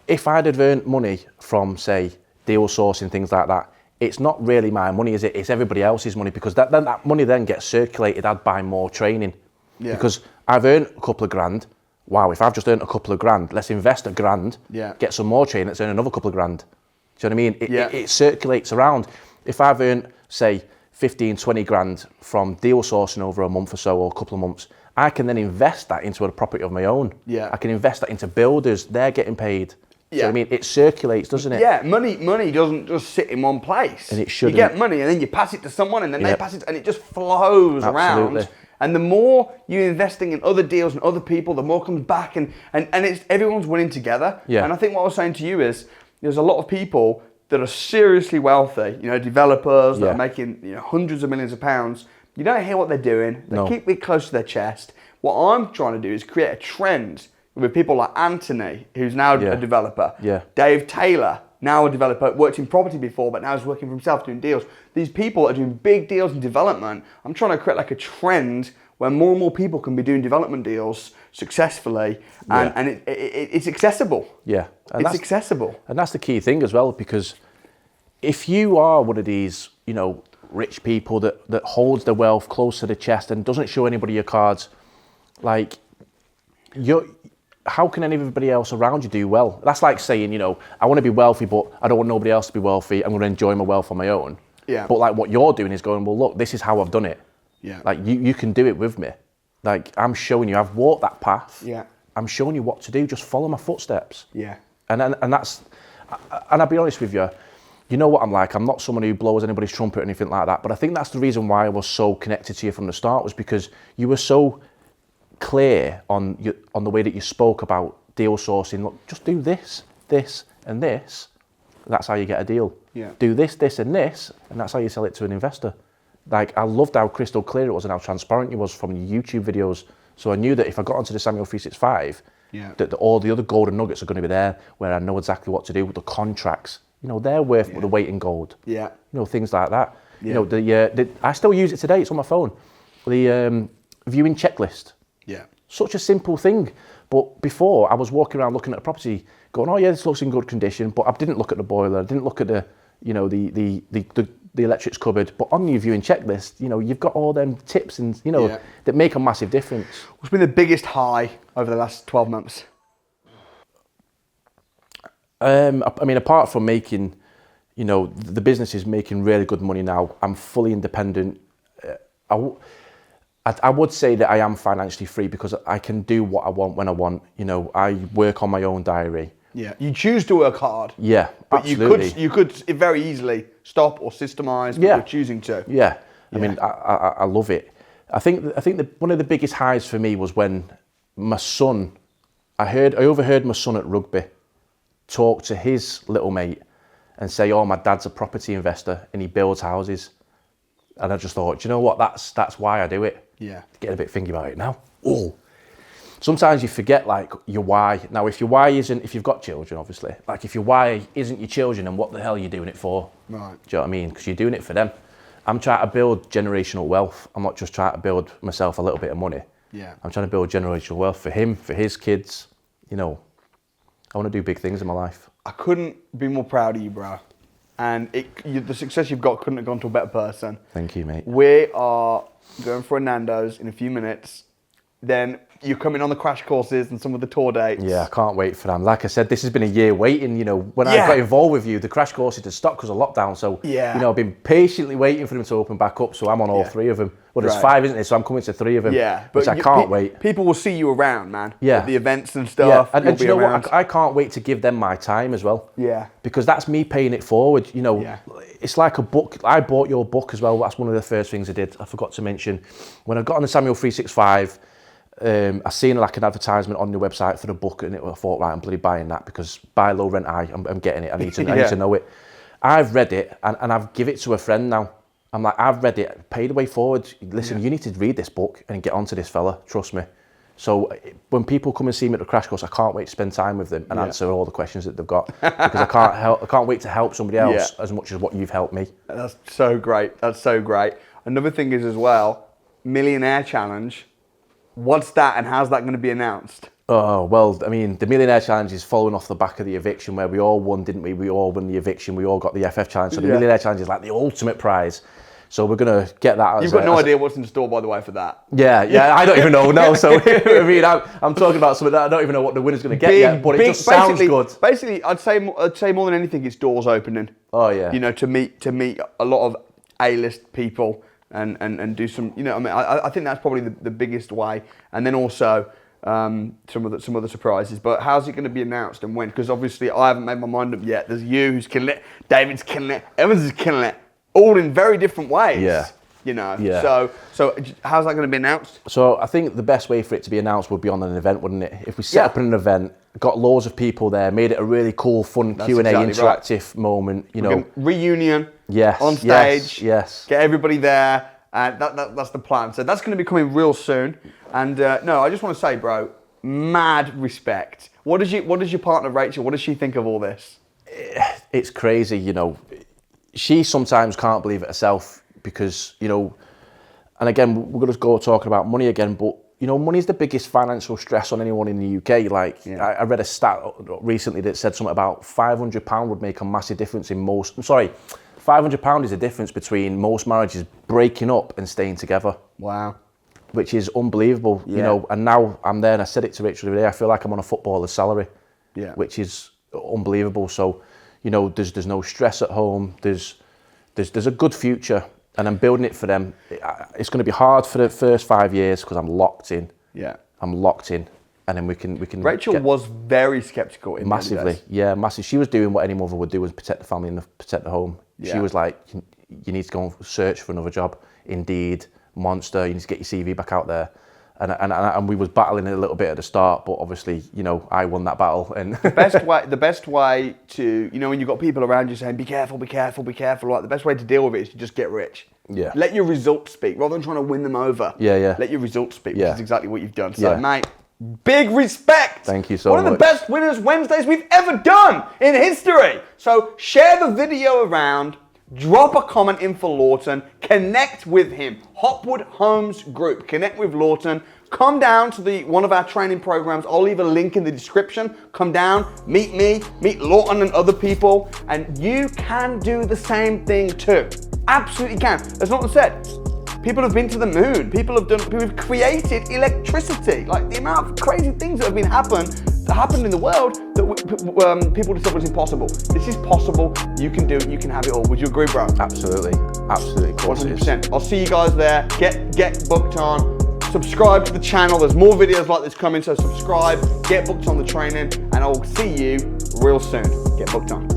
if I'd have earned money from, say, deal sourcing, things like that, it's not really my money, is it? It's everybody else's money, because that money then gets circulated. I'd buy more training. Yeah. Because I've earned a couple of grand. Wow, if I've just earned a couple of grand, let's invest a grand, get some more training, let's earn another couple of grand. Do you know what I mean? It circulates around. If I've earned, say, 15, 20 grand from deal sourcing over a month or so, or a couple of months, I can then invest that into a property of my own. Yeah. I can invest that into builders, they're getting paid. Do you know what I mean? It circulates, doesn't it? Yeah, money doesn't just sit in one place. And it shouldn't. You get money and then you pass it to someone and then they pass it, and it just flows around. And the more you're investing in other deals and other people, the more comes back, and it's everyone's winning together. Yeah. And I think what I was saying to you is there's a lot of people that are seriously wealthy, you know, developers that are making, you know, hundreds of millions of pounds. You don't hear what they're doing. They keep it close to their chest. What I'm trying to do is create a trend with people like Anthony, who's now a developer. Yeah. Dave Taylor, now a developer, worked in property before, but now is working for himself doing deals. These people are doing big deals in development. I'm trying to create like a trend where more and more people can be doing development deals successfully, and it's accessible. Yeah. And it's accessible. And that's the key thing as well, because if you are one of these, you know, rich people that holds their wealth close to the chest and doesn't show anybody your cards, like, how can anybody else around you do well? That's like saying, you know, I want to be wealthy, but I don't want nobody else to be wealthy. I'm going to enjoy my wealth on my own. Yeah. But like what you're doing is going, well, look, this is how I've done it. Yeah. Like you can do it with me. Like I'm showing you, I've walked that path. Yeah. I'm showing you what to do. Just follow my footsteps. Yeah. And that's, and I'll be honest with you, you know what I'm like. I'm not someone who blows anybody's trumpet or anything like that. But I think that's the reason why I was so connected to you from the start, was because you were so clear on the way that you spoke about deal sourcing. Look, just do this, this, and this. That's how you get a deal. Yeah. Do this, this, and this, and that's how you sell it to an investor. Like, I loved how crystal clear it was and how transparent you was from your YouTube videos. So I knew that if I got onto the Samuel 365, that all the other golden nuggets are going to be there, where I know exactly what to do with the contracts. You know, they're worth the weight in gold. Yeah. You know, things like that. Yeah. You know, I still use it today. It's on my phone. The viewing checklist. Yeah. Such a simple thing. But before, I was walking around looking at a property going, oh yeah, this looks in good condition, but I didn't look at the boiler, I didn't look at the electrics cupboard. But on your viewing checklist, you know, you've got all them tips and, you know, that make a massive difference. What's been the biggest high over the last 12 months? I mean, apart from making, you know, the business is making really good money now. I'm fully independent. I would say that I am financially free because I can do what I want when I want. You know, I work on my own diary. Yeah, you choose to work hard. Yeah, but absolutely. you could very easily stop or systemize, but you're choosing to. Yeah, I mean, I love it. I think one of the biggest highs for me was when my son, I overheard my son at rugby talk to his little mate and say, oh, my dad's a property investor and he builds houses. And I just thought, you know what, that's why I do it. Yeah. Getting a bit thinky about it now. Oh. Sometimes you forget like your why. Now, if your why isn't, if you've got children, obviously, like if your why isn't your children, then what the hell are you doing it for? Right. Do you know what I mean? Because you're doing it for them. I'm trying to build generational wealth. I'm not just trying to build myself a little bit of money. Yeah. I'm trying to build generational wealth for him, for his kids. You know, I want to do big things in my life. I couldn't be more proud of you, bro. And the success you've got couldn't have gone to a better person. Thank you, mate. We are going for a Nando's in a few minutes. then you're coming on the crash courses and some of the tour dates. Yeah, I can't wait for them. Like I said, this has been a year waiting. You know, when I got involved with you, the crash courses had stopped because of lockdown. So, you know, I've been patiently waiting for them to open back up. So I'm on all 3 of them. Well, there's 5, isn't there? So I'm coming to 3 of them. Yeah, which I can't wait. People will see you around, man. Yeah, at the events and stuff. Yeah, and you know what? I can't wait to give them my time as well. Yeah, because that's me paying it forward. You know, it's like a book. I bought your book as well. That's one of the first things I did. I forgot to mention when I got on the Samuel 365. I seen like an advertisement on your website for the book, and I thought, right, I'm bloody buying that because buy low, rent high. I'm getting it. I need to know it. I've read it and I've give it to a friend now. I'm like, I've read it, pay the way forward. Listen, you need to read this book and get onto this fella. Trust me. So when people come and see me at the crash course, I can't wait to spend time with them and answer all the questions that they've got because I can't wait to help somebody else as much as what you've helped me. That's so great. That's so great. Another thing is as well, Millionaire Challenge. What's that and how's that going to be announced? Oh, well, I mean, the Millionaire Challenge is following off the back of the eviction where we all won, didn't we? We all won the eviction. We all got the FF Challenge. So the Millionaire Challenge is like the ultimate prize. So we're going to get that. You've got no idea what's in store, by the way, for that. Yeah, I don't even know. No, so I mean, I'm talking about something that I don't even know what the winner's going to get yet, but it just sounds good. Basically, I'd say more than anything, it's doors opening. Oh, yeah. You know, to meet a lot of A-list people. And do some, you know, I mean, I think that's probably the biggest way. And then also some of the surprises. But how's it going to be announced and when? Because obviously I haven't made my mind up yet. There's you who's killing it, David's killing it, Evans is killing it, all in very different ways. Yeah. You know. Yeah. So how's that going to be announced? So I think the best way for it to be announced would be on an event, wouldn't it? If we set up an event, got loads of people there, made it a really cool, fun Q&A interactive moment. You know, reunion. Yes. On stage. Yes. Get everybody there. That's the plan. So that's going to be coming real soon. And no, I just want to say, bro, mad respect. What does your partner Rachel? What does she think of all this? It's crazy, you know. She sometimes can't believe it herself because, you know, and again, we're going to go talking about money again, but you know, money is the biggest financial stress on anyone in the UK. Like, I read a stat recently that said something about £500 would make a massive difference in most. I'm sorry. £500 is the difference between most marriages breaking up and staying together. Wow. Which is unbelievable, you know, and now I'm there and I said it to Rachel the other day, I feel like I'm on a footballer's salary, which is unbelievable. So, you know, there's no stress at home, there's a good future and I'm building it for them. It's going to be hard for the first 5 years because I'm locked in. Yeah. I'm locked in. And then we can. Rachel was very sceptical in massively, massive. She was doing what any mother would do, was protect the family and protect the home. Yeah. She was like, you need to go and search for another job. Indeed, Monster. You need to get your CV back out there. And we was battling it a little bit at the start, but obviously, you know, I won that battle. And the best way to, you know, when you've got people around you saying, be careful, be careful, be careful. Like the best way to deal with it is to just get rich. Yeah. Let your results speak rather than trying to win them over. Yeah. Let your results speak, which is exactly what you've done. So, mate. Big respect. Thank you so much. One of the best Winners Wednesdays we've ever done in history. So share the video around, drop a comment in for Lawton, connect with him. Hopwood Homes Group. Connect with Lawton. Come down to one of our training programs. I'll leave a link in the description. Come down, meet me, meet Lawton and other people, and you can do the same thing too. Absolutely can. As Lawton said, people have been to the moon. People have created electricity. Like the amount of crazy things that have happened in the world that people just thought was impossible. This is possible. You can do it. You can have it all. Would you agree, bro? Absolutely. Absolutely. 100%. I'll see you guys there. Get booked on. Subscribe to the channel. There's more videos like this coming, so subscribe. Get booked on the training, and I'll see you real soon. Get booked on.